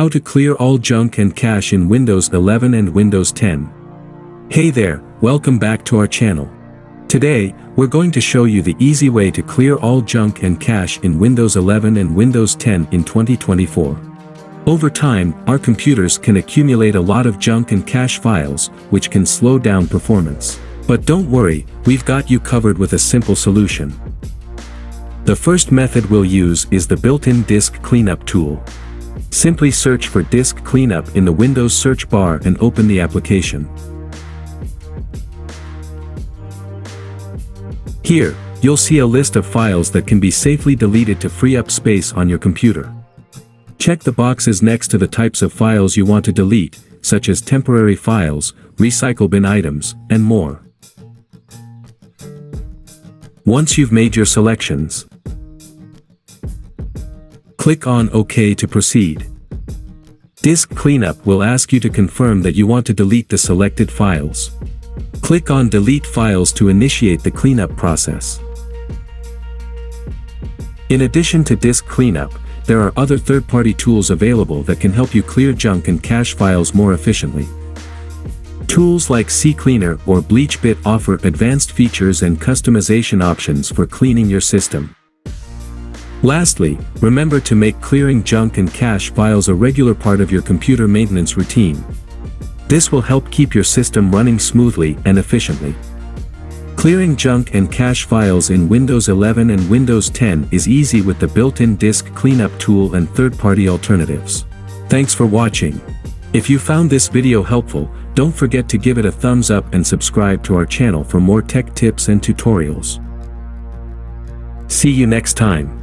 How to clear all junk and cache in Windows 11 and Windows 10. Hey there, welcome back to our channel. Today, we're going to show you the easy way to clear all junk and cache in Windows 11 and Windows 10 in 2024. Over time, our computers can accumulate a lot of junk and cache files, which can slow down performance. But don't worry, we've got you covered with a simple solution. The first method we'll use is the built-in disk cleanup tool. Simply search for disk cleanup in the Windows search bar and open the application. Here, you'll see a list of files that can be safely deleted to free up space on your computer. Check the boxes next to the types of files you want to delete, such as temporary files, recycle bin items, and more. Once you've made your selections, click on OK to proceed. Disk Cleanup will ask you to confirm that you want to delete the selected files. Click on Delete Files to initiate the cleanup process. In addition to Disk Cleanup, there are other third-party tools available that can help you clear junk and cache files more efficiently. Tools like CCleaner or BleachBit offer advanced features and customization options for cleaning your system. Lastly, remember to make clearing junk and cache files a regular part of your computer maintenance routine. This will help keep your system running smoothly and efficiently. Clearing junk and cache files in Windows 11 and Windows 10 is easy with the built-in disk cleanup tool and third-party alternatives. Thanks for watching. If you found this video helpful, don't forget to give it a thumbs up and subscribe to our channel for more tech tips and tutorials. See you next time.